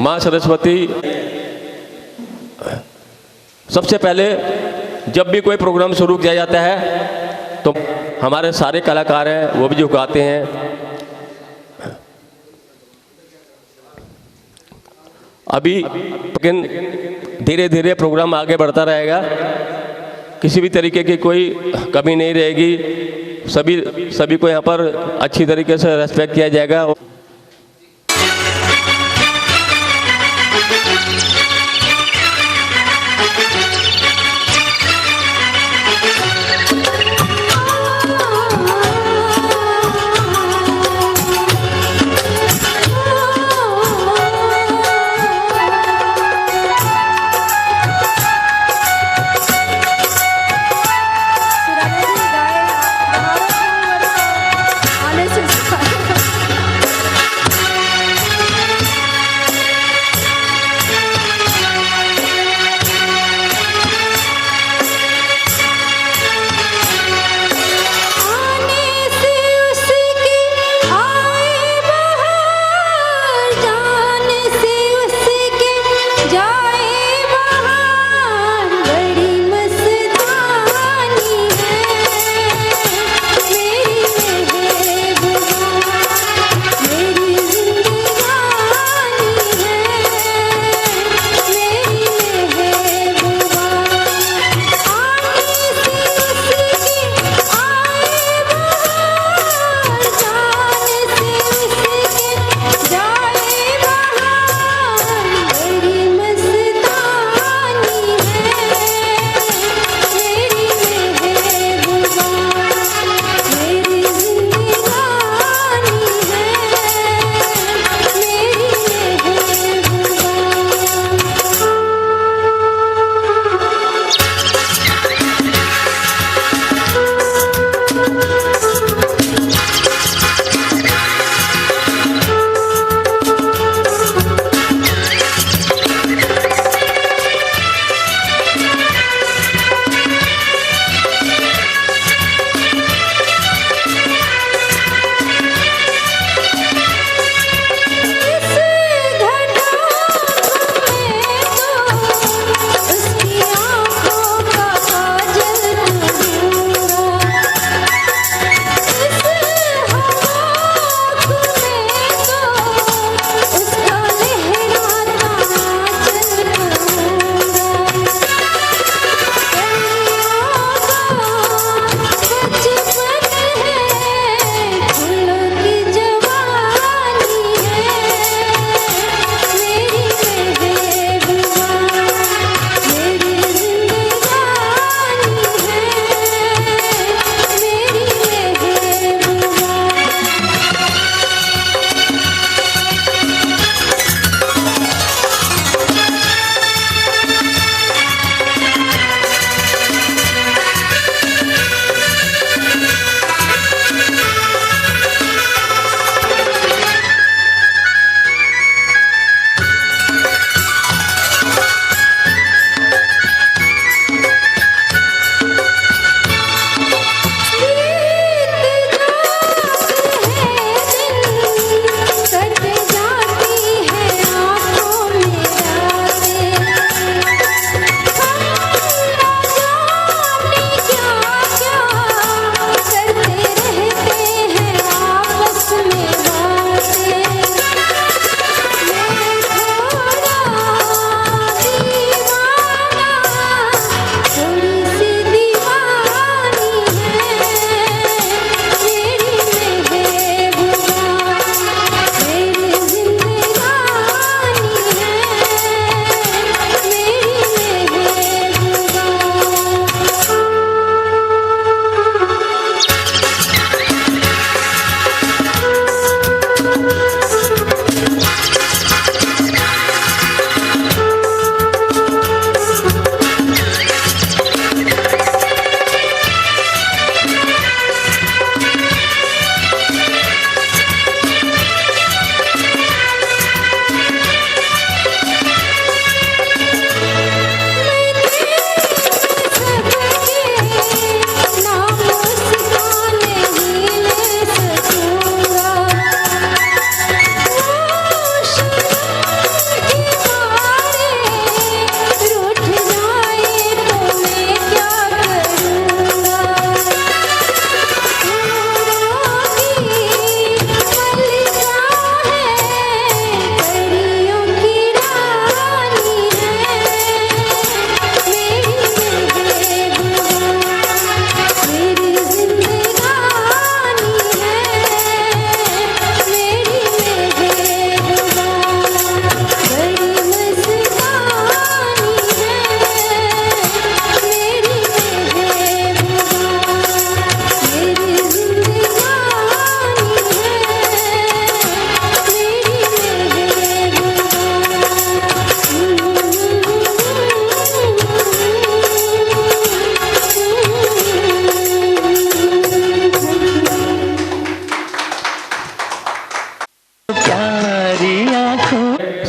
माँ सरस्वती सबसे पहले जब भी कोई प्रोग्राम शुरू किया जाता है तो हमारे सारे कलाकार हैं वो भी जो गाते हैं। अभी लेकिन धीरे धीरे प्रोग्राम आगे बढ़ता रहेगा, किसी भी तरीके की कोई कमी नहीं रहेगी, सभी को यहाँ पर अच्छी तरीके से रेस्पेक्ट किया जाएगा।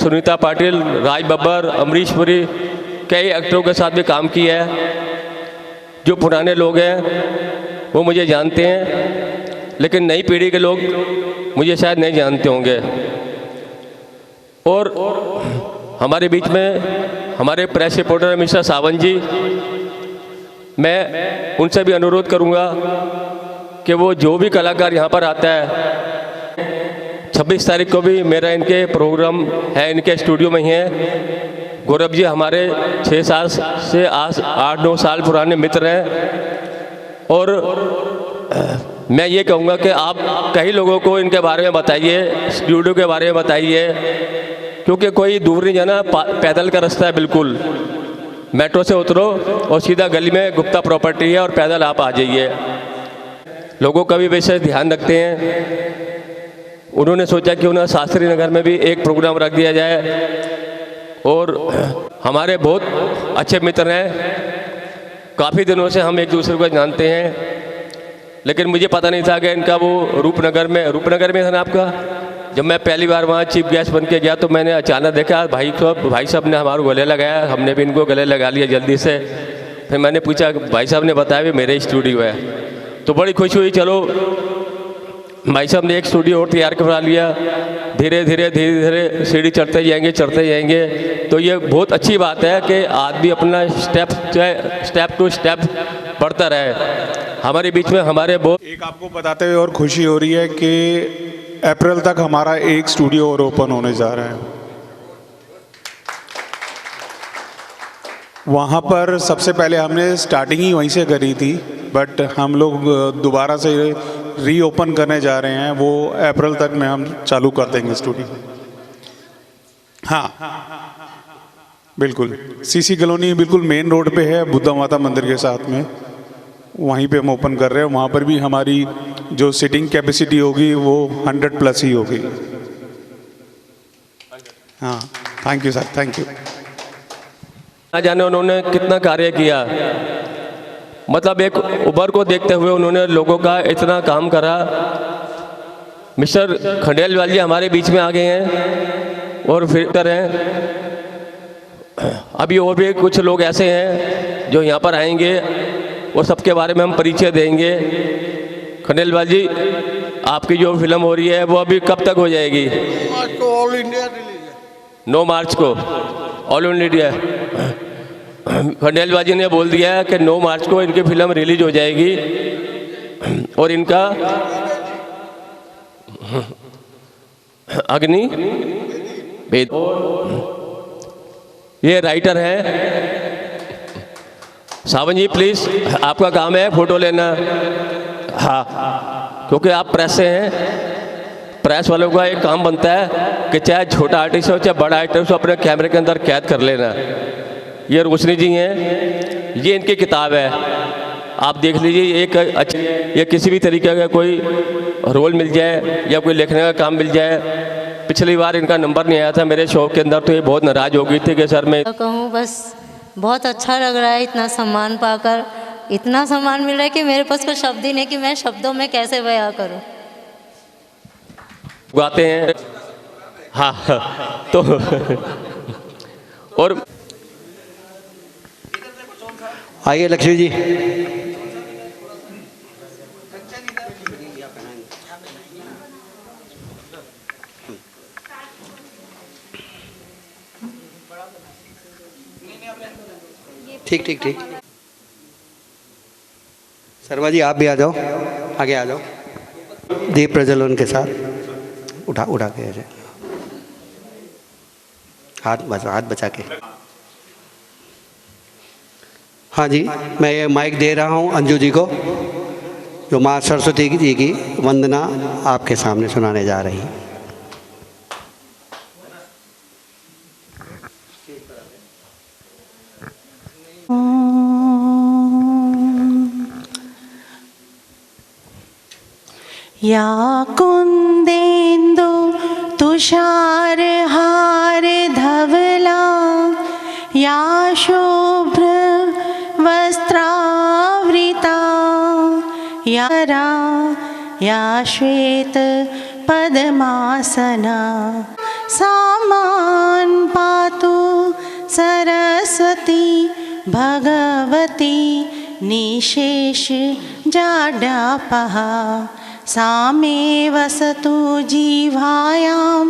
सुनीता पाटिल, राज बब्बर, अमरीश पुरी, कई एक्टरों के साथ भी काम किया है। जो पुराने लोग हैं वो मुझे जानते हैं, लेकिन नई पीढ़ी के लोग मुझे शायद नहीं जानते होंगे। और हमारे बीच में हमारे प्रेस रिपोर्टर मिस्टर सावंत जी, मैं उनसे भी अनुरोध करूंगा कि वो जो भी कलाकार यहाँ पर आता है, 26 तारीख को भी मेरा इनके प्रोग्राम है, इनके स्टूडियो में ही है। गौरव जी हमारे 6 साल से 8-9 साल पुराने मित्र हैं। और मैं ये कहूँगा कि आप कई लोगों को इनके बारे में बताइए, स्टूडियो के बारे में बताइए, क्योंकि कोई दूर नहीं जाना, पैदल का रास्ता है बिल्कुल। मेट्रो से उतरो और सीधा गली में गुप्ता प्रॉपर्टी है और पैदल आप आ जाइए। लोगों का भी विशेष ध्यान रखते हैं। उन्होंने सोचा कि उन्हें शास्त्री नगर में भी एक प्रोग्राम रख दिया जाए। और हमारे बहुत अच्छे मित्र हैं, काफ़ी दिनों से हम एक दूसरे को जानते हैं, लेकिन मुझे पता नहीं था कि इनका वो रूपनगर में था ना आपका। जब मैं पहली बार वहाँ चीफ गेस्ट बन के गया तो मैंने अचानक देखा भाई साहब ने हमारे गले लगाया, हमने भी इनको गले लगा लिया जल्दी से। फिर मैंने पूछा, भाई साहब ने बताया भी मेरे स्टूडियो है, तो बड़ी खुशी हुई। चलो भाई साहब ने एक स्टूडियो और तैयार करवा लिया। धीरे धीरे सीढ़ी चढ़ते जाएंगे। तो ये बहुत अच्छी बात है कि आदमी अपना स्टेप टू स्टेप बढ़ता रहे। हमारे बीच में हमारे बहुत एक आपको बताते हुए और खुशी हो रही है कि अप्रैल तक हमारा एक स्टूडियो और ओपन होने जा रहा है। वहाँ पर सबसे पहले हमने स्टार्टिंग ही वहीं से करी थी, बट हम लोग दोबारा से रीओपन करने जा रहे हैं। वो अप्रैल तक में हम चालू कर देंगे स्टूडियो। हाँ बिल्कुल, सीसी कॉलोनी बिल्कुल मेन रोड पे है, बुद्धा माता मंदिर के साथ में। वहीं पे हम ओपन कर रहे हैं। वहाँ पर भी हमारी जो सिटिंग कैपेसिटी होगी वो 100+ ही होगी। हाँ, thank you sir, thank you. ना जाने उन्होंने कितना कार्य किया, मतलब एक उबर को देखते हुए उन्होंने लोगों का इतना काम करा। मिस्टर खंडेलवाल जी हमारे बीच में आ गए हैं और फिर करें। अभी और भी कुछ लोग ऐसे हैं जो यहाँ पर आएंगे और सबके बारे में हम परिचय देंगे। खंडेलवाल जी, आपकी जो फिल्म हो रही है वो अभी कब तक हो जाएगी? ऑल इंडिया रिलीज है 9 मार्च को ऑल इंडिया। खंडेलवाल जी ने बोल दिया है कि 9 मार्च को इनकी फिल्म रिलीज हो जाएगी। और इनका अग्नि भेद, ये राइटर है। सावन जी प्लीज, आपका काम है फोटो लेना। हाँ, क्योंकि आप प्रेस से हैं, प्रेस वालों का एक काम बनता है कि चाहे छोटा आर्टिस्ट हो चाहे बड़ा आर्टिस्ट हो, अपने कैमरे के अंदर कैद कर लेना। ये रोशनी जी हैं, ये इनकी किताब है, आप देख लीजिए। एक अच्छी, ये किसी भी तरीके का कोई रोल मिल जाए या कोई लिखने का काम मिल जाए। पिछली बार इनका नंबर नहीं आया था मेरे शो के अंदर, तो ये बहुत नाराज़ हो गई थी कि सर मैं कहूँ बस बहुत अच्छा लग रहा है इतना सम्मान पाकर। इतना सम्मान मिल रहा है कि मेरे पास कोई शब्द ही नहीं कि मैं शब्दों में कैसे बयां करूं। गाते हैं। हाँ, तो और आइए लक्ष्मी जी। ठीक ठीक ठीक। शर्मा जी आप भी आ जाओ, आगे आ जाओ। दीप प्रज्वलन के साथ उठा के ऐसे हाथ बचा के। हाँ जी, मैं ये माइक दे रहा हूँ अंजू जी को, जो माँ सरस्वती जी की वंदना आपके सामने सुनाने जा रही है। या कुंदेन्दु तुषार हार धवला, या शुभ्र वस्त्रावृता, या श्वेत पद्मासना, सामान पातु सरस्वती भगवती निशेष जाड्यापः सामे वसतु जिह्वायां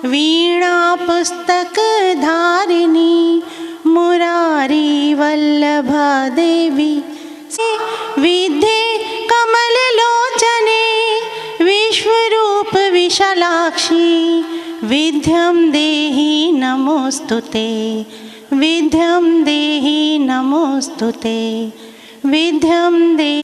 वीणा पुस्तकधारिणी मुरारी वल्लभा देवी विद्ये कमललोचने विश्वरूप विशालाक्षी विद्यं देहि नमोस्तुते विद्यं देहि नमोस्तुते विद्यं देहि।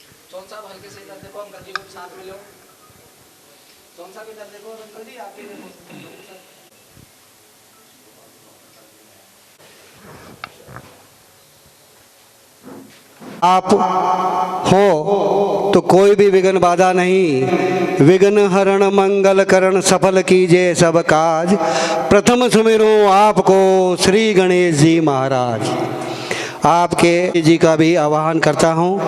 आप हो तो कोई भी विघ्न बाधा नहीं। विघ्न हरण मंगल करण सफल कीजिए सब काज। प्रथम सुमिरो आपको श्री गणेश जी महाराज। आपके जी का भी आवाहन करता हूँ।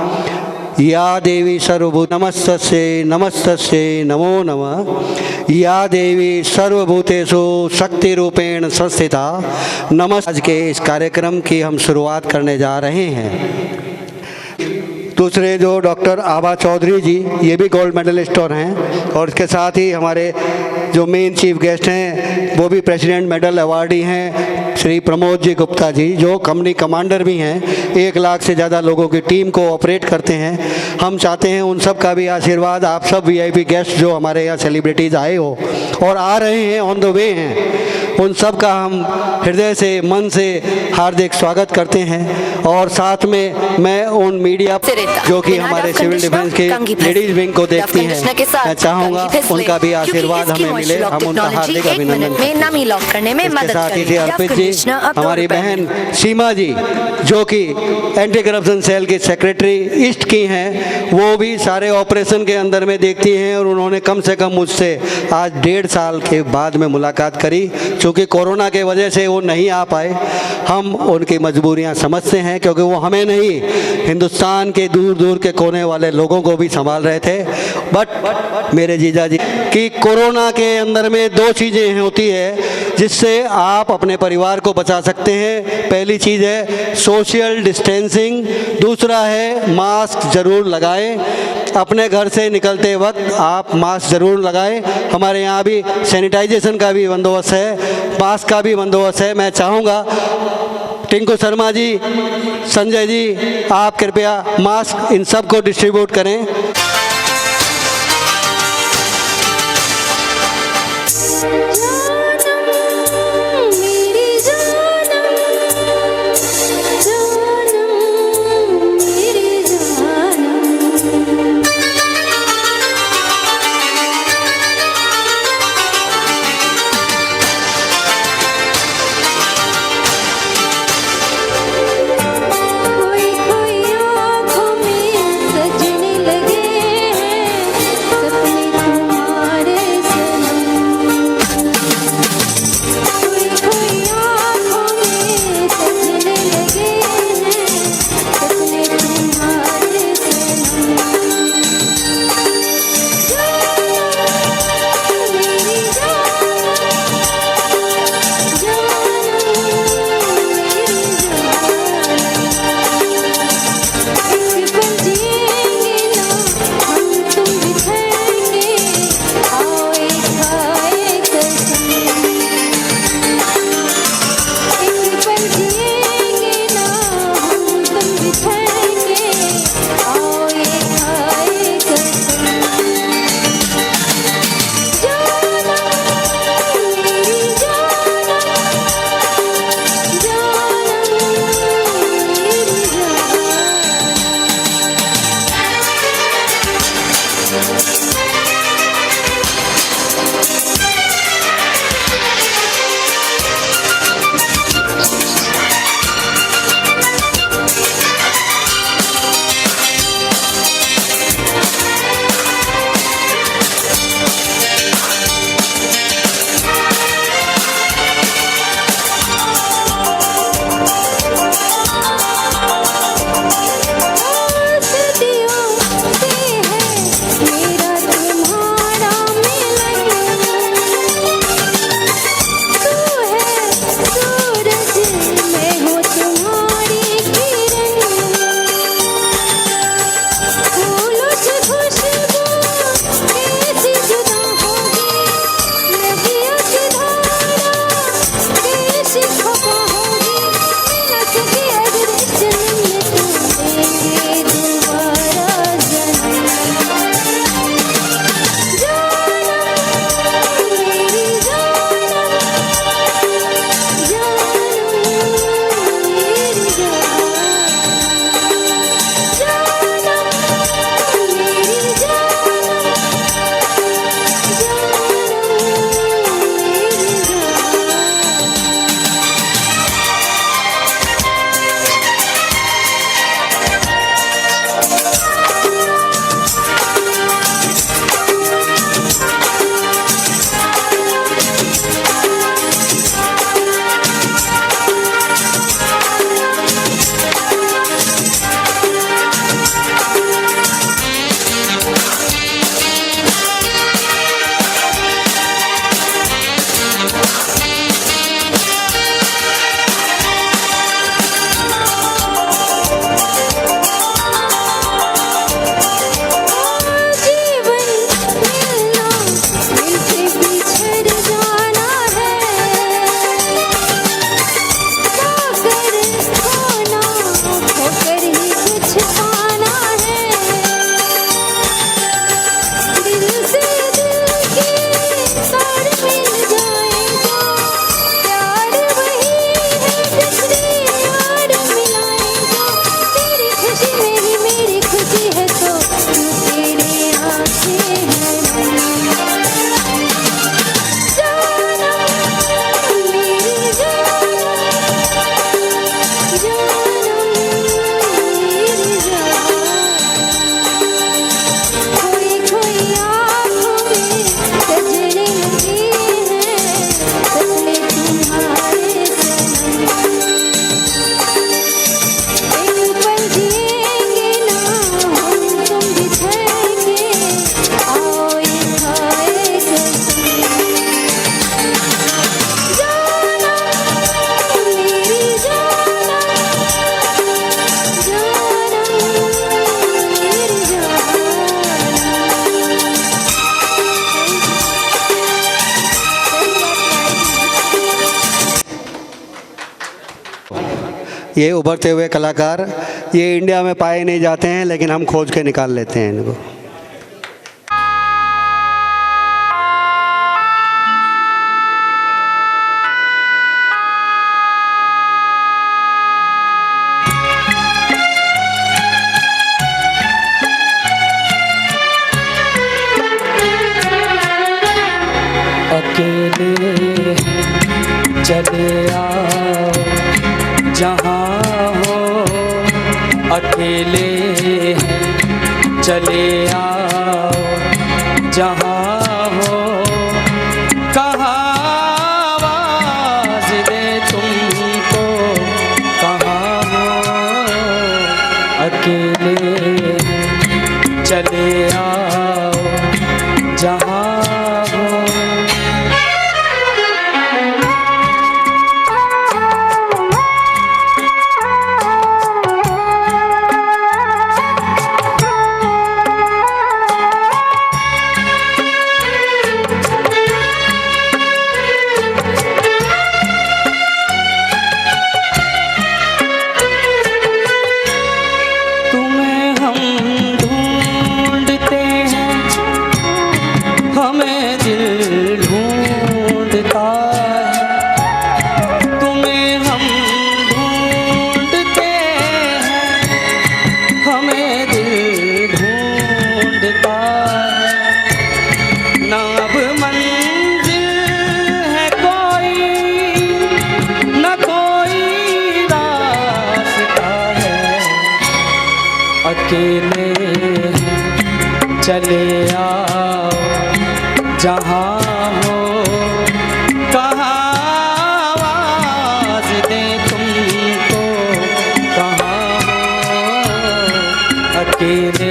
या देवी सर्वभूत नमस्तस्यै नमस्तस्यै नमो नमः। या देवी सर्वभूतेषु शक्ति रूपेण संस्थिता नमः। आज के इस कार्यक्रम की हम शुरुआत करने जा रहे हैं। दूसरे जो डॉक्टर आभा चौधरी जी, ये भी गोल्ड मेडलिस्ट और हैं, और इसके साथ ही हमारे जो मेन चीफ गेस्ट हैं वो भी प्रेसिडेंट मेडल अवार्डी हैं श्री प्रमोद जी गुप्ता जी, जो कंपनी कमांडर भी हैं। 1 लाख से ज़्यादा लोगों की टीम को ऑपरेट करते हैं। हम चाहते हैं उन सब का भी आशीर्वाद आप सब वीआईपी गेस्ट जो हमारे यहाँ सेलिब्रिटीज़ आए हो और आ रहे हैं, ऑन द वे हैं, उन सब का हम हृदय से मन से हार्दिक स्वागत करते हैं। और साथ में मैं उन मीडिया जो कि हमारे सिविल डिफेंस के लेडीज विंग को देखती हैं, मैं चाहूँगा उनका भी आशीर्वाद हमें मिले। हम उनका हार्दिक अभिनंदन करते हैं। इसके साथ ही अर्पित जी, हमारी बहन सीमा जी जो कि एंटी करप्शन सेल की सेक्रेटरी ईस्ट की हैं, वो भी सारे ऑपरेशन के अंदर में देखती हैं और उन्होंने कम से कम मुझसे आज 1.5 साल के बाद में मुलाकात करी। चूँकि कोरोना के वजह से वो नहीं आ पाए, हम उनकी मजबूरियां समझते हैं, क्योंकि वो हमें नहीं हिंदुस्तान के दूर दूर के कोने वाले लोगों को भी संभाल रहे थे। बट मेरे जीजा जी कि कोरोना के अंदर में 2 चीज़ें होती है जिससे आप अपने परिवार को बचा सकते हैं। पहली चीज़ है सोशल डिस्टेंसिंग, दूसरा है मास्क ज़रूर लगाएं। अपने घर से निकलते वक्त आप मास्क ज़रूर लगाएं। हमारे यहाँ भी सैनिटाइजेशन का भी बंदोबस्त है, मास्क का भी बंदोबस्त है। मैं चाहूँगा टिंकू शर्मा जी, संजय जी, आप कृपया मास्क इन सब को डिस्ट्रीब्यूट करें। खोई खोई आँखों में सजने लगे ये उभरते हुए कलाकार, ये इंडिया में पाए नहीं जाते हैं, लेकिन हम खोज के निकाल लेते हैं इनको। अकेले चले आओ जहाँ हो, अकेले चले आओ जहाँ हो, कहाँ आवाज़ दे तुमको, कहाँ हो, अकेले चले आओ जहाँ हो। हमें दिल ढूंढता है, तुम्हें हम ढूंढते हैं, हमें दिल ढूंढता है। ना अब मंजिल है कोई, ना कोई रास्ता है, अकेले चले आओ जहाँ हो, कहाँ आवाज़ दे तुमको, कहाँ हो, अकेले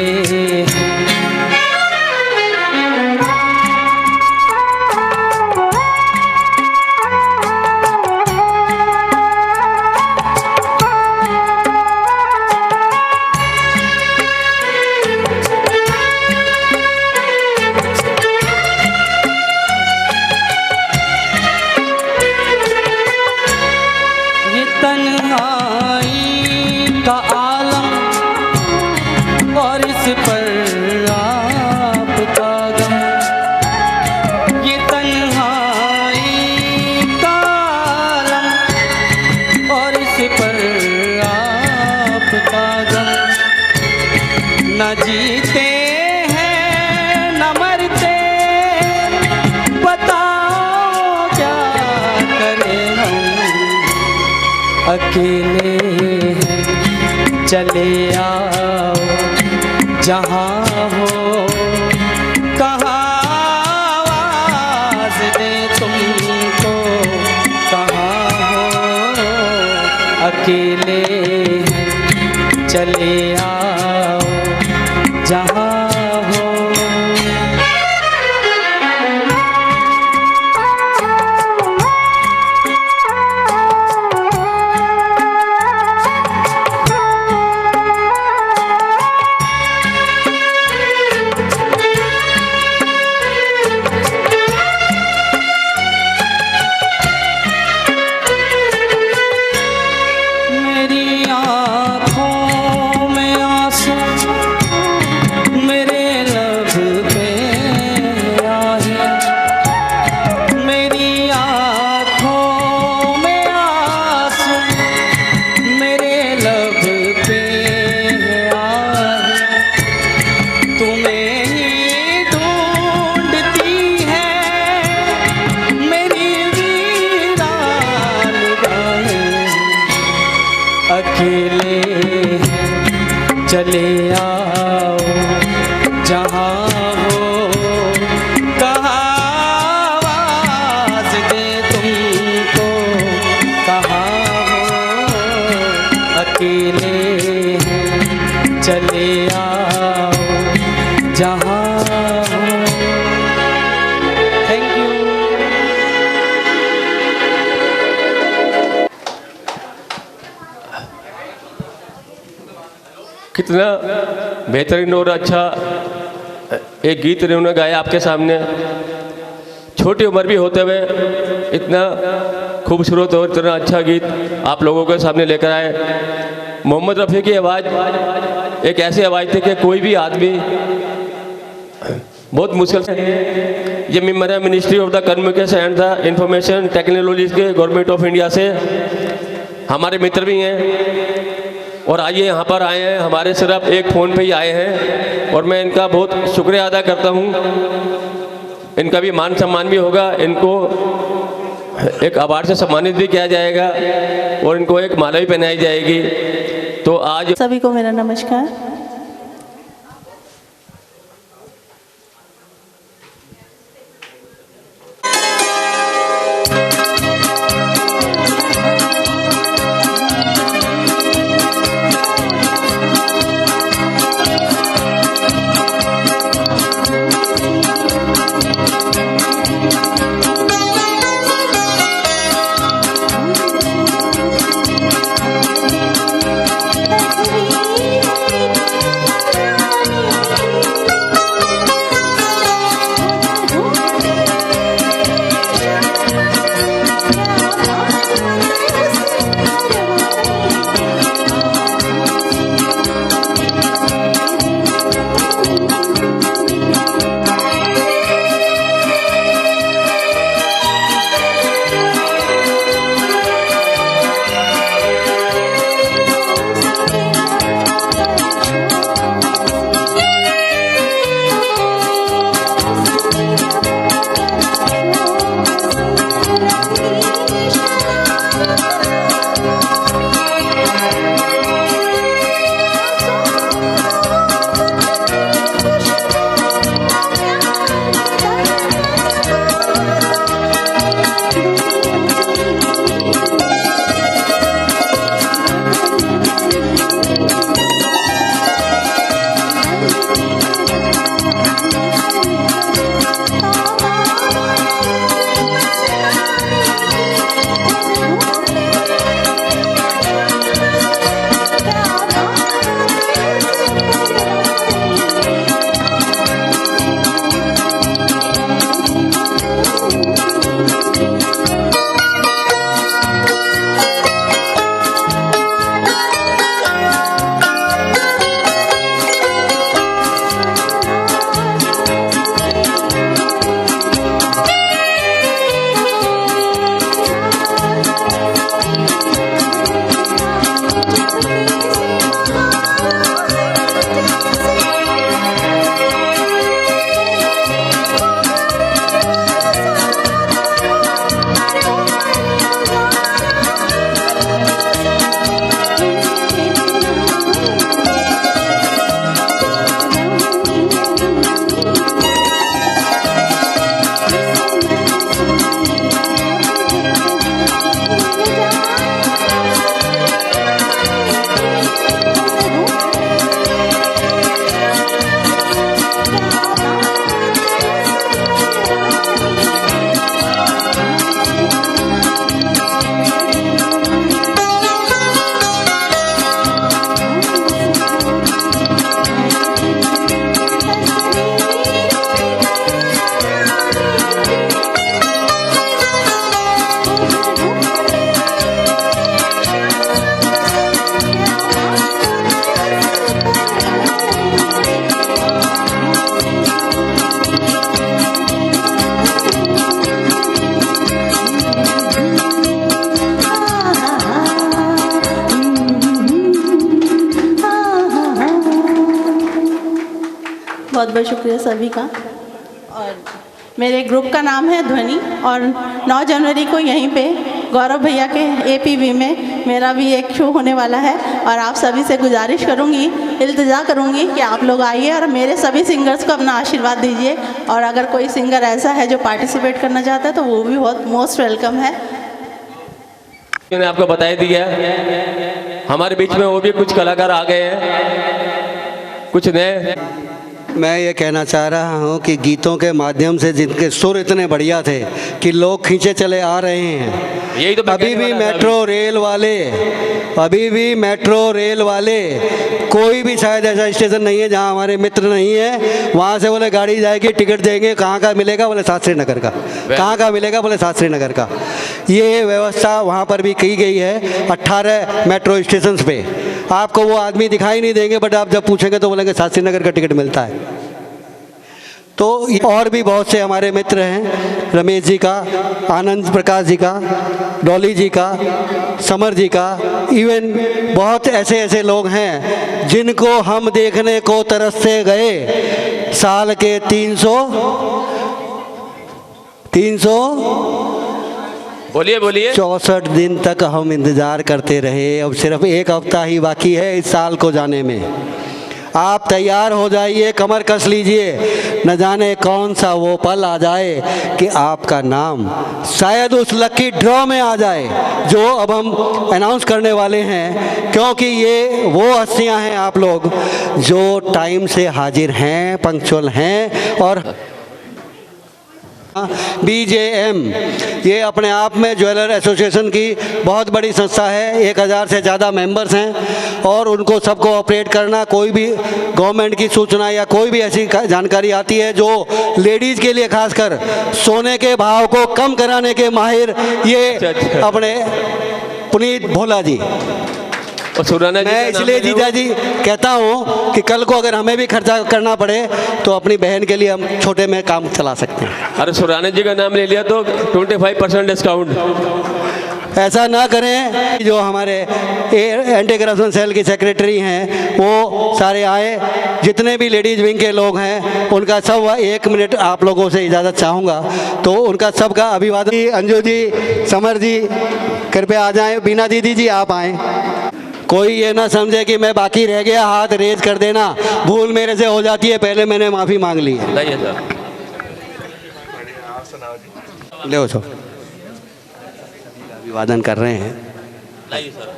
तन्हाई का आलम और इस पर आपका गम, ये तन्हाई का आलम और इस पर आपका गम, न जीते हैं न मरते, बताओ क्या करें हम, अकेले चले आओ जहाँ हो, कहाँ आवाज़ दे तुमको, कहाँ हो, अकेले चले आओ जहाँ हो। अकेले चले आओ जहाँ हो, कहाँ आवाज़ दे तुमको, कहाँ हो, अकेले चले आओ जहाँ हो। Thank you. कितना बेहतरीन और अच्छा एक गीत उन्होंने गाया आपके सामने। छोटी उम्र भी होते हुए इतना खूबसूरत और इतना अच्छा गीत आप लोगों के सामने लेकर आए। मोहम्मद रफ़ी की आवाज़ एक ऐसी आवाज़ थी कि कोई भी आदमी बहुत मुश्किल से, ये मेंबर है ministry of the communication and the information technologies के गवर्नमेंट ऑफ इंडिया से, हमारे मित्र भी हैं और आइए यहाँ पर आए हैं, हमारे सिर्फ एक फ़ोन पे ही आए हैं और मैं इनका बहुत शुक्रिया अदा करता हूँ। इनका भी मान सम्मान भी होगा, इनको एक अवार्ड से सम्मानित भी किया जाएगा और इनको एक माला भी पहनाई जाएगी। तो आज सभी को मेरा नमस्कार। बहुत बहुत शुक्रिया सभी का। और मेरे ग्रुप का नाम है ध्वनि और 9 जनवरी को यहीं पे गौरव भैया के एपीवी में मेरा भी एक शो होने वाला है और आप सभी से गुजारिश करूंगी, इल्तिजा करूंगी कि आप लोग आइए और मेरे सभी सिंगर्स को अपना आशीर्वाद दीजिए। और अगर कोई सिंगर ऐसा है जो पार्टिसिपेट करना चाहता है तो वो भी बहुत मोस्ट वेलकम है। मैंने आपको बता दिया, हमारे बीच में वो भी कुछ कलाकार आ गए हैं, कुछ नए मैं ये कहना चाह रहा हूँ कि गीतों के माध्यम से जिनके सुर इतने बढ़िया थे कि लोग खींचे चले आ रहे हैं। यही तो मैं अभी कहने भी वाला था मेट्रो रेल वाले कोई भी शायद ऐसा स्टेशन नहीं है जहाँ हमारे मित्र नहीं है। वहाँ से बोले गाड़ी जाएगी, टिकट देंगे, कहाँ का मिलेगा, बोले शास्त्री नगर का। कहाँ का मिलेगा, बोले शास्त्री नगर का। ये व्यवस्था वहाँ पर भी की गई है 18 मेट्रो स्टेशन पे। आपको वो आदमी दिखाई नहीं देंगे, बट आप जब पूछेंगे तो बोलेंगे शास्त्री नगर का टिकट मिलता है। तो और भी बहुत से हमारे मित्र हैं, रमेश जी का, आनंद प्रकाश जी का, डॉली जी का, समर जी का, इवन बहुत ऐसे लोग हैं जिनको हम देखने को तरसते गए। साल के 300 बोलिए 64 दिन तक हम इंतज़ार करते रहे। अब सिर्फ एक हफ्ता ही बाकी है इस साल को जाने में। आप तैयार हो जाइए, कमर कस लीजिए, न जाने कौन सा वो पल आ जाए कि आपका नाम शायद उस लकी ड्रॉ में आ जाए जो अब हम अनाउंस करने वाले हैं। क्योंकि ये वो हस्तियां हैं आप लोग जो टाइम से हाजिर हैं, पंक्चुअल हैं। और BJM ये अपने आप में ज्वेलर एसोसिएशन की बहुत बड़ी संस्था है। 1000 से ज़्यादा मेंबर्स हैं और उनको सबको ऑपरेट करना, कोई भी गवर्नमेंट की सूचना या कोई भी ऐसी जानकारी आती है जो लेडीज़ के लिए खासकर सोने के भाव को कम कराने के माहिर ये अपने पुनीत भोला जी। और सुराना जी मैं इसलिए जीजा जी कहता हूँ कि कल को अगर हमें भी खर्चा करना पड़े तो अपनी बहन के लिए हम छोटे में काम चला सकते हैं। अरे सुराना जी का नाम ले लिया तो 25% डिस्काउंट। ऐसा ना करें। जो हमारे एंटी करप्शन सेल की सेक्रेटरी हैं वो सारे आए, जितने भी लेडीज़ विंग के लोग हैं उनका सब 1 मिनट आप लोगों से इजाज़त चाहूँगा, तो उनका सबका अभिवादन। अंजू जी, समर जी कृपया आ जाएं। बीना दीदी जी आप आएँ। कोई ये ना समझे कि मैं बाकी रह गया, हाथ रेज कर देना, भूल मेरे से हो जाती है, पहले मैंने माफ़ी मांग ली है। लाइए सर, ले सो अभिवादन कर रहे हैं। लाइए सर।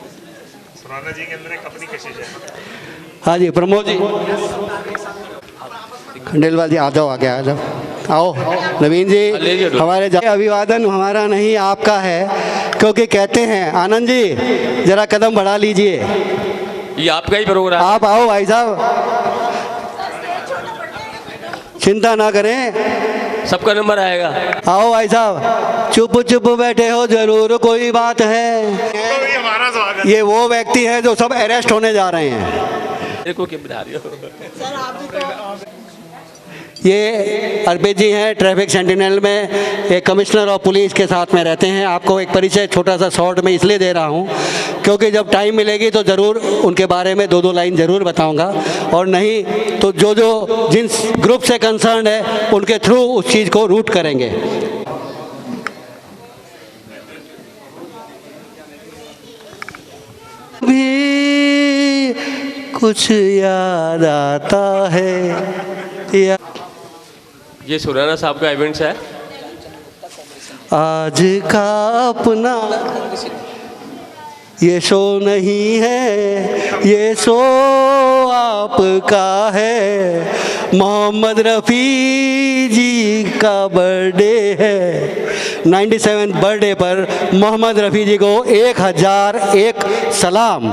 हाँ जी, प्रमोद जी, खंडेलवाल जी आ जाओ, आगे आ जाओ, आओ। नवीन जी, हमारे अभिवादन हमारा नहीं आपका है, क्योंकि कहते हैं आनंद जी जरा कदम बढ़ा लीजिए। ये आपका ही प्रोग्राम। आप आओ भाई साहब, चिंता ना करें, सबका नंबर आएगा। आओ भाई साहब, चुप चुप बैठे हो, जरूर कोई बात है। ये वो व्यक्ति हैं जो सब अरेस्ट होने जा रहे हैं। देखो क्या बता रही हो। ये अर्पित जी हैं, ट्रैफिक सेंटिनल में एक कमिश्नर ऑफ पुलिस के साथ में रहते हैं। आपको एक परिचय छोटा सा शॉर्ट में इसलिए दे रहा हूँ क्योंकि जब टाइम मिलेगी तो ज़रूर उनके बारे में 2 लाइन ज़रूर बताऊँगा, और नहीं तो जो जिन ग्रुप से कंसर्न है उनके थ्रू उस चीज़ को रूट करेंगे। भी कुछ याद आता है या ये सुराना साहब का इवेंट्स है। आज का अपना ये शो नहीं है, ये शो आपका है। मोहम्मद रफ़ी जी का बर्थडे है। 97 बर्थडे पर मोहम्मद रफ़ी जी को 1001 सलाम।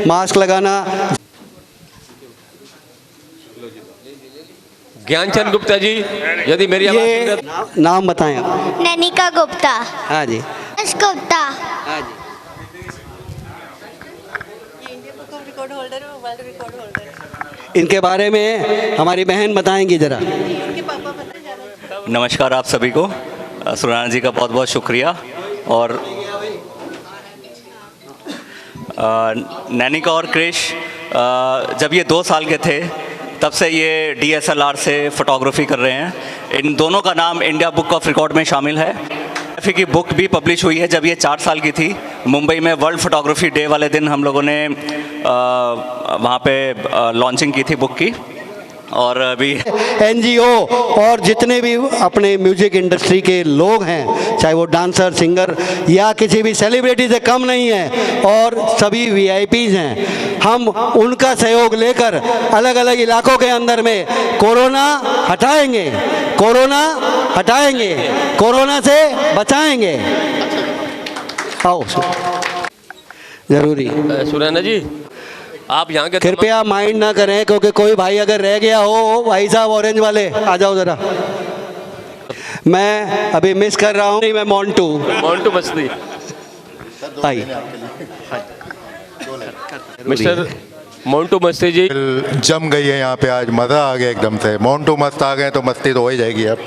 मास्क लगाना। ज्ञानचंद गुप्ता जी, यदि मेरी आवाज़ सुन ये रहे- नाम बताएं आप। नैनिका गुप्ता। हाँ जी, गुप्ता। हाँ जी। इनके बारे में हमारी बहन बताएंगी ज़रा। नमस्कार आप सभी को। सुराना जी का बहुत बहुत शुक्रिया। और नैनिका और क्रिश जब ये 2 साल के थे तब से ये DSLR से फ़ोटोग्राफी कर रहे हैं। इन दोनों का नाम इंडिया बुक ऑफ रिकॉर्ड में शामिल है। फोटोग्राफी की बुक भी पब्लिश हुई है। जब ये 4 साल की थी, मुंबई में वर्ल्ड फोटोग्राफी डे वाले दिन हम लोगों ने वहाँ पे लॉन्चिंग की थी बुक की। और अभी एनजीओ और जितने भी अपने म्यूजिक इंडस्ट्री के लोग हैं, चाहे वो डांसर, सिंगर या किसी भी सेलिब्रिटी से कम नहीं है, और सभी वीआईपीज हैं, हम उनका सहयोग लेकर अलग अलग इलाकों के अंदर में कोरोना हटाएंगे, कोरोना हटाएंगे, कोरोना से बचाएंगे। आओ, जरूरी। सुरैना जी, आप यहाँ के कृपया माइंड ना करें, क्योंकि कोई भाई अगर रह गया हो, भाई साहब ऑरेंज वाले आ जाओ ज़रा, मैं अभी मिस कर रहा हूँ। नहीं, मैं मोंटू मस्ती आई। मिस्टर मोंटू मस्ती जी जम गई है यहाँ पे, आज मज़ा आ गया एकदम से। मोंटू मस्त आ गए तो मस्ती तो हो ही जाएगी अब।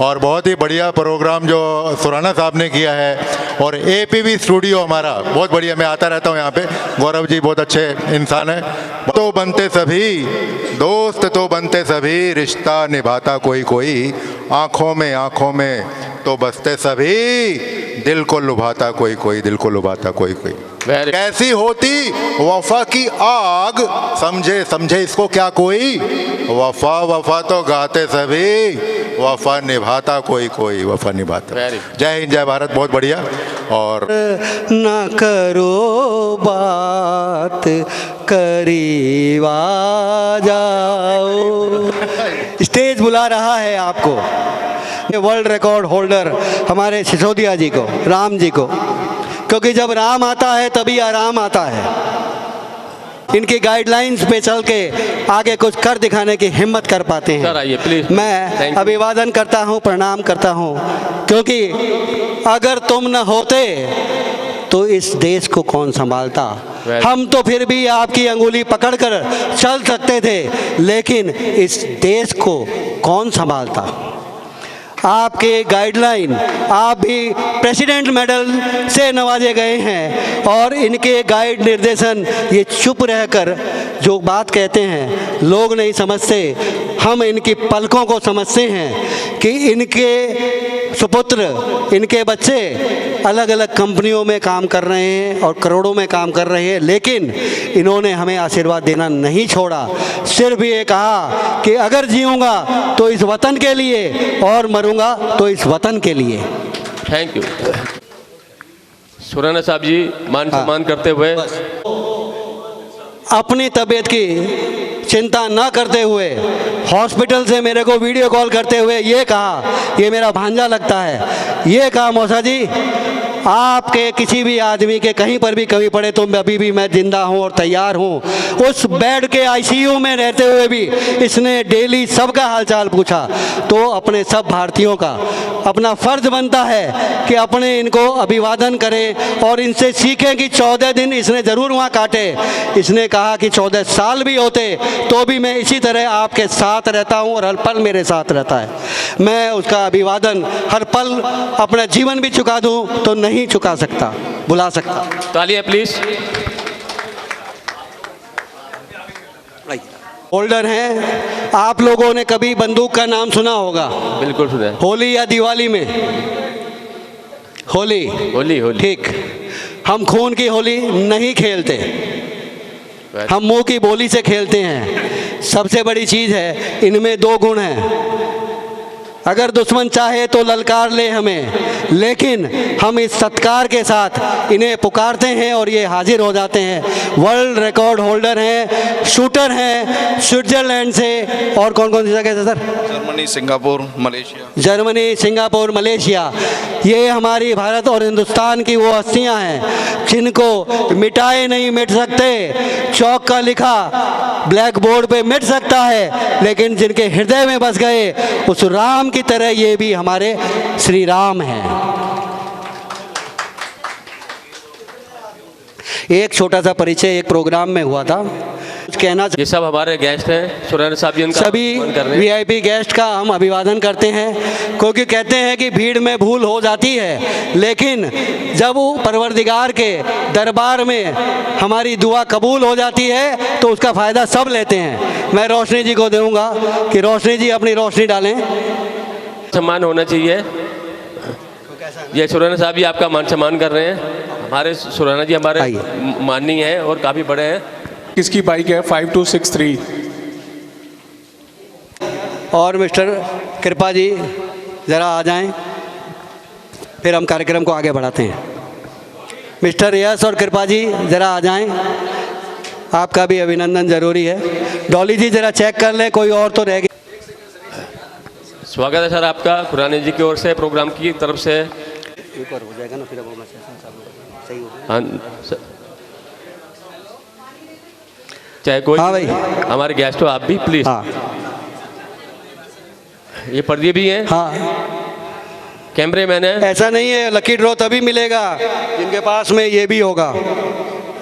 और बहुत ही बढ़िया प्रोग्राम जो सुराना साहब ने किया है, और एपीवी स्टूडियो हमारा बहुत बढ़िया, मैं आता रहता हूँ यहाँ पे। गौरव जी बहुत अच्छे इंसान है। तो बनते सभी दोस्त, तो बनते सभी, रिश्ता निभाता कोई कोई, आँखों में तो बसते सभी, दिल को लुभाता कोई कोई, दिल को लुभाता कोई कोई। कैसी होती वफा की आग, समझे समझे इसको क्या कोई, वफा वफा तो गाते सभी, वफा निभाता कोई कोई, वफा निभाता। जय हिंद, जय भारत, बहुत बढ़िया। और ना करो बात, करीब आ जाओ। स्टेज बुला रहा है आपको, ये वर्ल्ड रिकॉर्ड होल्डर हमारे सिसोदिया जी को, राम जी को, क्योंकि जब राम आता है तभी आराम आता है। इनकी गाइडलाइंस पे चल के आगे कुछ कर दिखाने की हिम्मत कर पाते हैं। सर आइए प्लीज। मैं अभिवादन करता हूँ, प्रणाम करता हूँ, क्योंकि अगर तुम न होते तो इस देश को कौन संभालता। हम तो फिर भी आपकी अंगुली पकड़कर चल सकते थे, लेकिन इस देश को कौन संभालता। आपके गाइडलाइन, आप भी प्रेसिडेंट मेडल से नवाजे गए हैं, और इनके गाइड निर्देशन, ये चुप रहकर जो बात कहते हैं लोग नहीं समझते, हम इनकी पलकों को समझते हैं कि इनके सुपुत्र, इनके बच्चे अलग अलग कंपनियों में काम कर रहे हैं और करोड़ों में काम कर रहे हैं, लेकिन इन्होंने हमें आशीर्वाद देना नहीं छोड़ा। सिर्फ ये कहा कि अगर जीऊँगा तो इस वतन के लिए, और मरूंगा तो इस वतन के लिए। Thank you. सुराना साहब जी, मान सम्मान करते हुए अपनी तबीयत की चिंता ना करते हुए हॉस्पिटल से मेरे को वीडियो कॉल करते हुए ये कहा, ये मेरा भांजा लगता है, ये कहा मौसा जी आपके किसी भी आदमी के कहीं पर भी कमी पड़े तो अभी भी मैं जिंदा हूँ और तैयार हूँ। उस बेड के आईसीयू में रहते हुए भी इसने डेली सबका हालचाल पूछा। तो अपने सब भारतीयों का अपना फर्ज बनता है कि अपने इनको अभिवादन करें और इनसे सीखें कि 14 दिन इसने ज़रूर वहाँ काटे। इसने कहा कि 14 साल भी होते तो भी मैं इसी तरह आपके साथ रहता हूँ और हर पल मेरे साथ रहता है। मैं उसका अभिवादन हर पल अपना जीवन भी चुका दूँ तो नहीं चुका सकता, बुला सकता। तालियां प्लीज। होल्डर हैं, आप लोगों ने कभी बंदूक का नाम सुना होगा? बिल्कुल सुना। होली या दिवाली में? होली होली होली ठीक। हम खून की होली नहीं खेलते, हम मुंह की बोली से खेलते हैं। सबसे बड़ी चीज़ है, इनमें 2 गुण हैं। अगर दुश्मन चाहे तो ललकार ले हमें, लेकिन हम इस सत्कार के साथ इन्हें पुकारते हैं और ये हाजिर हो जाते हैं। वर्ल्ड रिकॉर्ड होल्डर हैं, शूटर हैं स्विट्जरलैंड से। और कौन कौन सी जगह से sir? Germany, Singapore, Malaysia. Germany, Singapore, Malaysia. ये हमारी भारत और हिंदुस्तान की वो हस्तियां हैं जिनको मिटाए नहीं मिट सकते। चौक का लिखा ब्लैक बोर्ड पे मिट सकता है, लेकिन जिनके हृदय में बस गए उस राम की तरह ये भी हमारे श्री राम हैं। एक छोटा सा परिचय एक प्रोग्राम में हुआ था, कहना ये सब हमारे गेस्ट हैं सुराना साहब जी, उनका सभी वीआईपी गेस्ट का हम अभिवादन करते हैं, क्योंकि कहते हैं कि भीड़ में भूल हो जाती है, लेकिन जब वो परवरदिगार के दरबार में हमारी दुआ कबूल हो जाती है तो उसका फ़ायदा सब लेते हैं। मैं रोशनी जी को दूंगा कि रोशनी जी अपनी रोशनी डालें। सम्मान होना चाहिए। ये सुराना साहब जी आपका मान सम्मान कर रहे हैं। हमारे सुराना जी हमारे माननीय हैं और काफ़ी बड़े हैं। किसकी बाइक है? 5263 और मिस्टर कृपा जी ज़रा आ जाएं, फिर हम कार्यक्रम को आगे बढ़ाते हैं। मिस्टर यश और कृपा जी ज़रा आ जाएं, आपका भी अभिनंदन ज़रूरी है। डॉली जी ज़रा चेक कर लें, कोई और तो रह गया। स्वागत है सर आपका खुरानी जी की ओर से, प्रोग्राम की तरफ से। एक और हो जाएगा ना, फिर अब सही होगा। हाँ चाहे कोई, हाँ भाई, हमारे गेस्ट हो आप भी प्लीज। हाँ ये पर्दे भी हैं। हाँ, कैमरे मैन है। ऐसा नहीं है, लकी ड्रॉ तभी मिलेगा जिनके पास में ये भी होगा।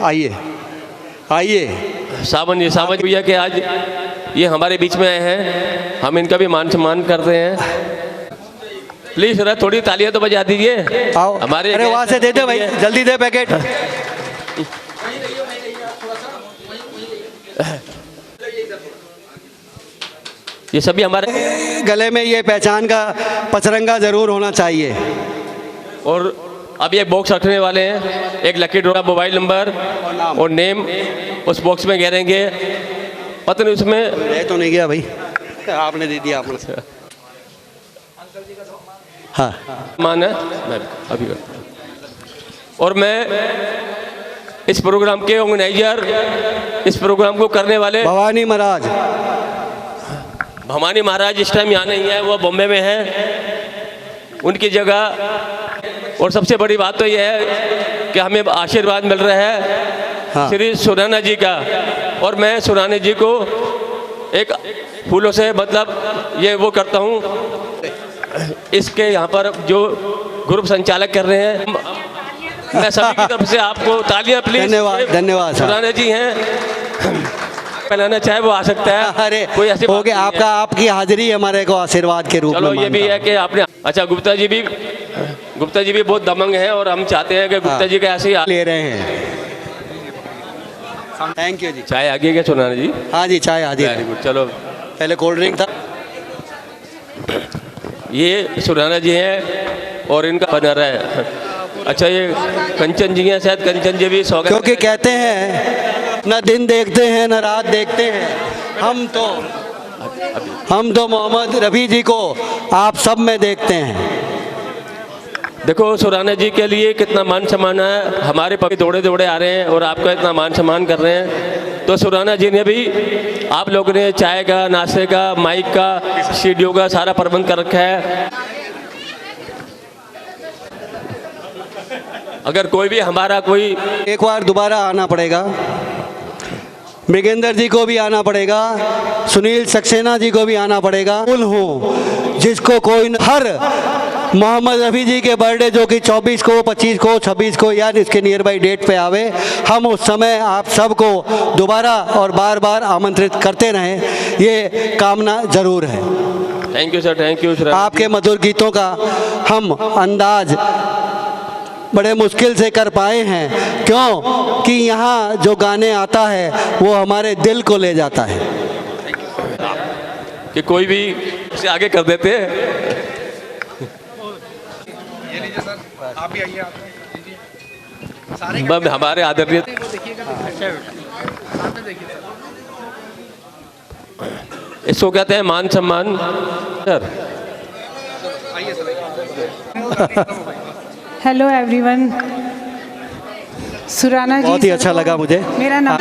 आइए आइए। सावन भैया के आज ये हमारे बीच में आए हैं, हम इनका भी मान सम्मान करते हैं। प्लीज जरा थोड़ी तालियां तो बजा दीजिए। आओ हमारे, अरे वहाँ से दे दे भाई, जल्दी दे पैकेट। ये सभी हमारे गले में ये पहचान का पचरंगा जरूर होना चाहिए। और अभी एक बॉक्स रखने वाले हैं, एक लकी ड्रॉ, मोबाइल नंबर और नेम उस बॉक्स में गिरेंगे। पता नहीं उसमें रह तो नहीं गया भाई, आपने दे दिया आपने। हाँ मान है, मैं अभी करता हूँ। और मैं इस प्रोग्राम के ऑर्गेनाइजर, इस प्रोग्राम को करने वाले भवानी महाराज। भवानी महाराज इस टाइम यहाँ नहीं है, वो बॉम्बे में है, उनकी जगह। और सबसे बड़ी बात तो यह है कि हमें आशीर्वाद मिल रहा है हाँ। श्री सुराना जी का, और मैं सुराना जी को एक फूलों से मतलब ये वो करता हूँ। इसके यहाँ पर जो ग्रुप संचालक कर रहे हैं, मैं सभी की तरफ से आपको तालियां प्लीज। धन्यवाद धन्यवाद। सुराना जी हैं, पहलाना चाहे वो आ सकता है। अरे कोई ऐसी हो गया, आपका आपकी हाजिरी हमारे को आशीर्वाद के रूप में। चलो ये भी है कि आपने, अच्छा गुप्ता जी भी बहुत दमंग हैं, और हम चाहते हैं कि गुप्ता जी का ऐसे ही ले रहे हैं। थैंक यू जी। चाय आगे क्या सुनाना जी? हाँ जी, चाय आदि। Very good. चलो पहले कोल्ड ड्रिंक था। ये सुराना जी हैं और इनका बना रहा है। अच्छा ये कंचन जी हैं, शायद कंचन जी भी स्वागत। क्योंकि कहते हैं न दिन देखते हैं न रात देखते हैं, हम तो मोहम्मद रफ़ी जी को आप सब में देखते हैं। देखो सुराना जी के लिए कितना मान सम्मान है, हमारे पति दौड़े दौड़े आ रहे हैं और आपका इतना मान सम्मान कर रहे हैं। तो सुराना जी ने भी, आप लोगों ने चाय का, नाश्ते का, माइक का, सीढ़ियों का सारा प्रबंध कर रखा है। अगर कोई भी हमारा कोई, एक बार दोबारा आना पड़ेगा, मृगेंद्र जी को भी आना पड़ेगा, सुनील सक्सेना जी को भी आना पड़ेगा। हूँ जिसको कोई हर मोहम्मद रफ़ी जी के बर्थडे जो कि 24 को, 25 को, 26 को या इसके नियर बाई डेट पे आवे, हम उस समय आप सबको दोबारा और बार बार आमंत्रित करते रहें, ये कामना ज़रूर है। Thank you sir, thank you sir. आपके मधुर गीतों का हम अंदाज बड़े मुश्किल से कर पाए हैं, क्यों कि यहाँ जो गाने आता है वो हमारे दिल को ले जाता है। कि कोई भी उसे आगे कर देते हैं। आप भी आइए, हमारे आदरणीय इसको कहते हैं मान सम्मान। सर हेलो एवरीवन, सुराना जी बहुत ही अच्छा लगा मुझे। मेरा नाम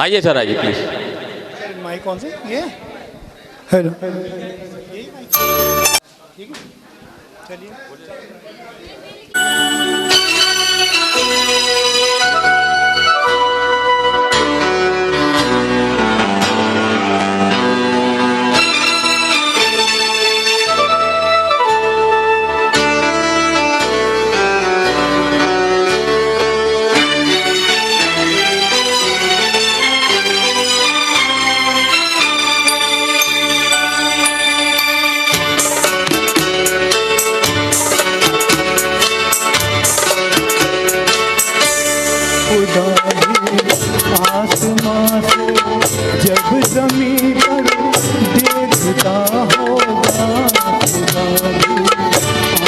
आइए सर, आइए प्लीज़। माइक कौन से ये? हेलो, चलिए। आसमां से जब ज़मीं पर देखता होगा, खुदा भी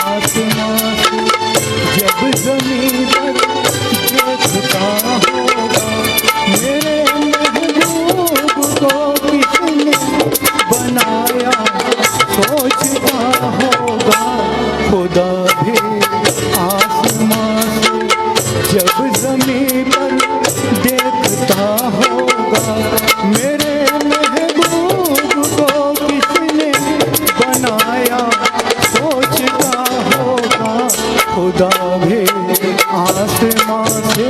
आसमां से जब ज़मीं पर देखता होगा, मेरे महबूब को किसने बनाया सोचता होगा, खुदा भी आसमां से जब ज़मीं पर देखता होगा, मेरे महबूब को किसने बनाया सोचता होगा, खुदा भी आसमां से।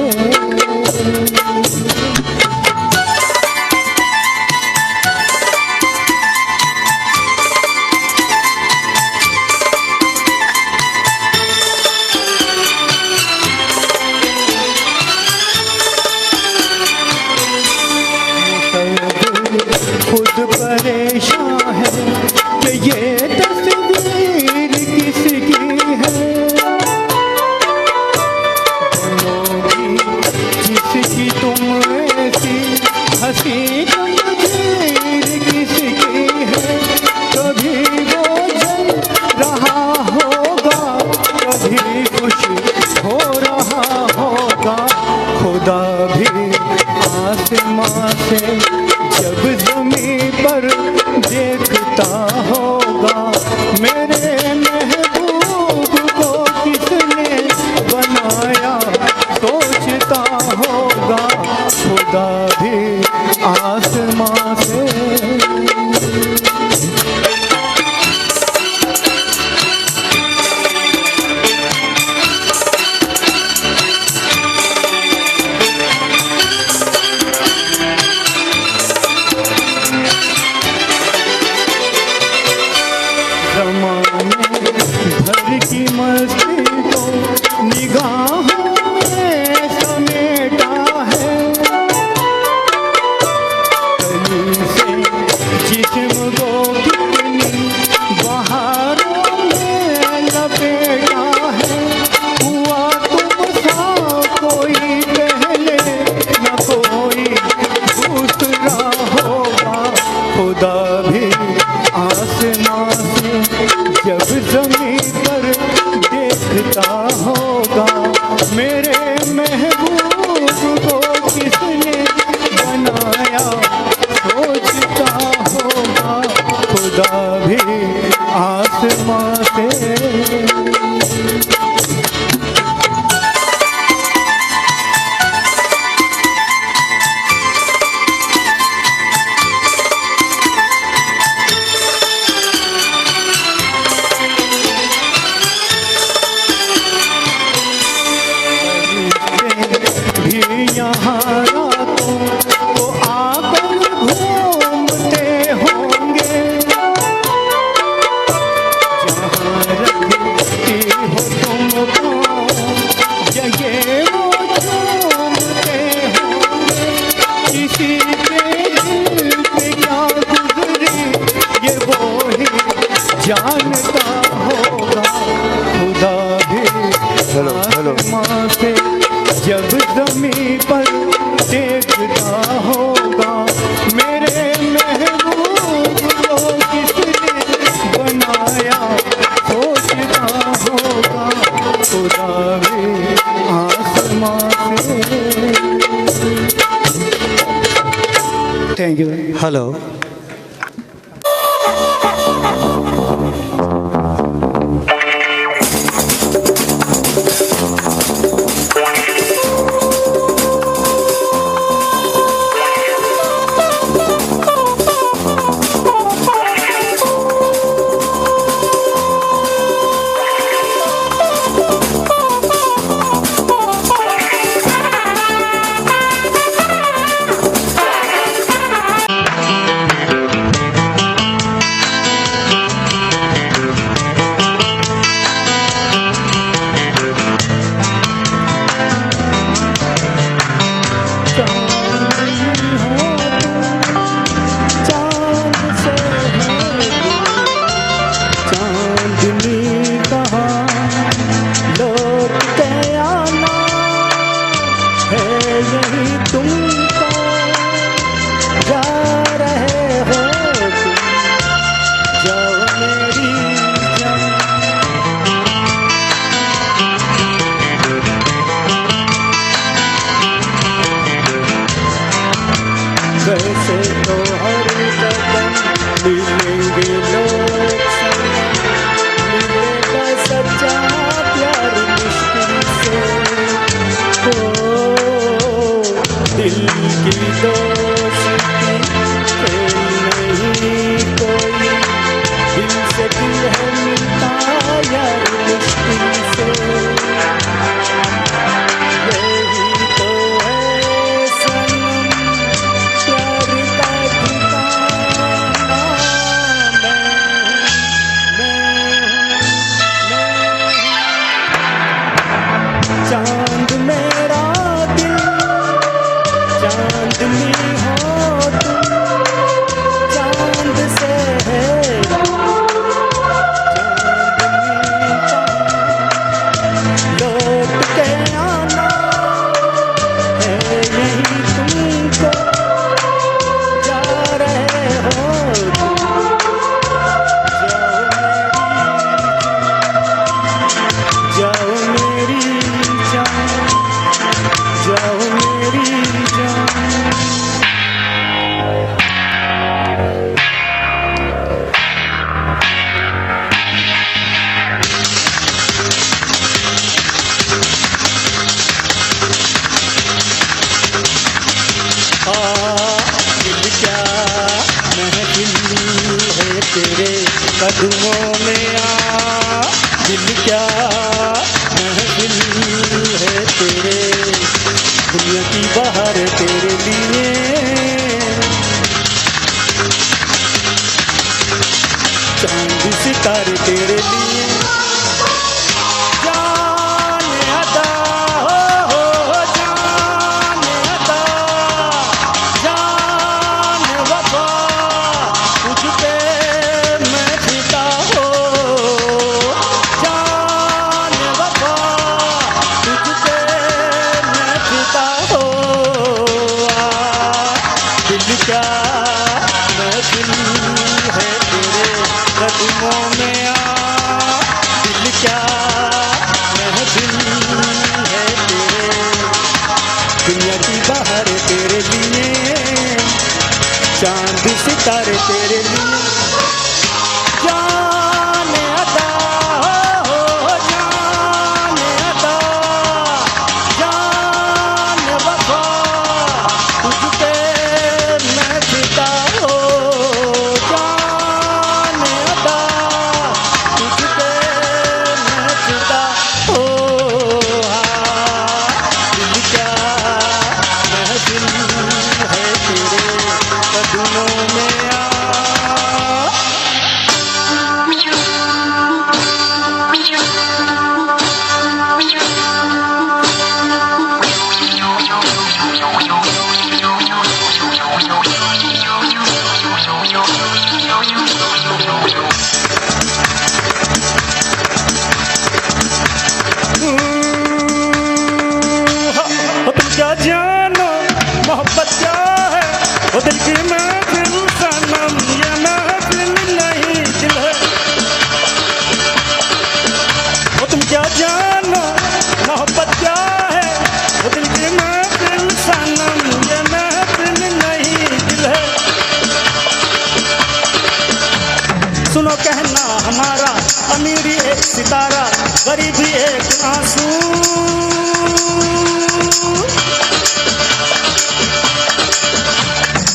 खुद परेशान है कि ये तस्वीर किसकी है, बनोगी जिसकी तुम ऐसी हंसी तस्वीर किसकी है, कभी वो जल रहा होगा, कभी खुश हो रहा होगा, खुदा भी आसमां से जब ज़मीं पर देखता होगा, मेरे महबूब को किसने बनाया सोचता होगा, खुदा भी आसमां से। ज़माने भर की मस्ती को निगाहों में समेटा है, कली से तेरे कदमों में आ, दिल क्या महफिल है तेरे, दुनिया की बाहर तेरे लिए, चांद सितारे तेरे लिए, जान अदा हो जान अदा, जान वफा तुझ पे मैं फिदा हो, जान वफा तुझ पे मैं फिदा हो, दिल क्या महफिल है तेरे कदमों में आ, दिल क्या महफिल है तेरे, दुनिया की बाहर तेरे लिए, चांद सितारे तेरे लिए, जान अदा हो जान अदा, जान वफा तुझ पे मैं फिदा हो, जान अदा तुझ पे मैं फिदा हो, दिल क्या महफिल है तेरे कदमों में आ। तुम क्या जानो मोहब्बत क्या है, वो दिल की महफिल सनम, ये महफिल नहीं दिल है। वो तुम क्या जानो मोहब्बत क्या है, वो दिल की महफिल सनम, ये महफिल नहीं दिल है। सुनो कहना हमारा, अमीरी एक सितारा, गरीबी एक आंसू,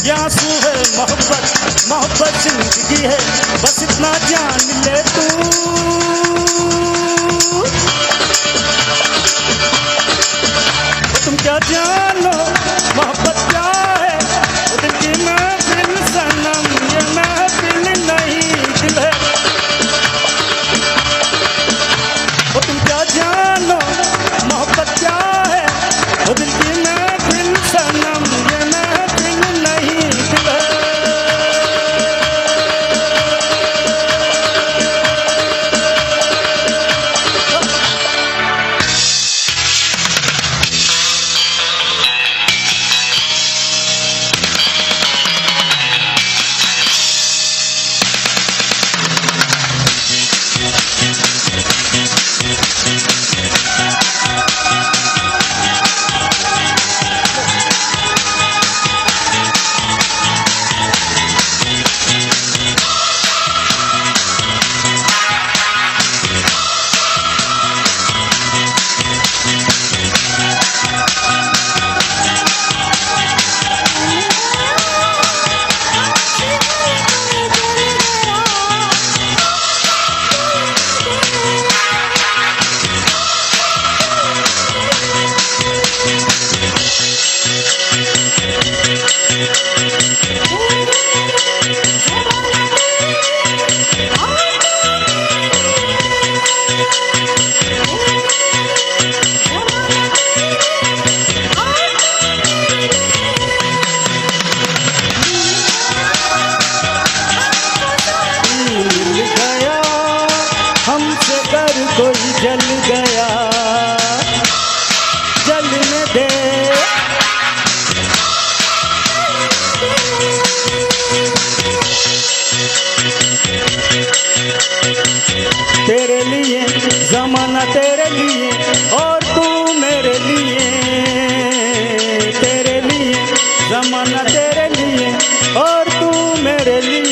ये आंसू है मोहब्बत, मोहब्बत जिंदगी है, बस इतना जान ले तू। तुम क्या जानो मोहब्बत क्या है, वो दिल की महफिल सनम, ये महफिल नहीं दिल है। वो तुम क्या जानो मोहब्बत क्या है, वो दिल की महफिल सनम, ये महफिल नहीं दिल है। जल गया जलने दे, तेरे लिए जमाना तेरे लिए और तू मेरे लिए, तेरे लिए जमाना तेरे लिए और तू मेरे लिए।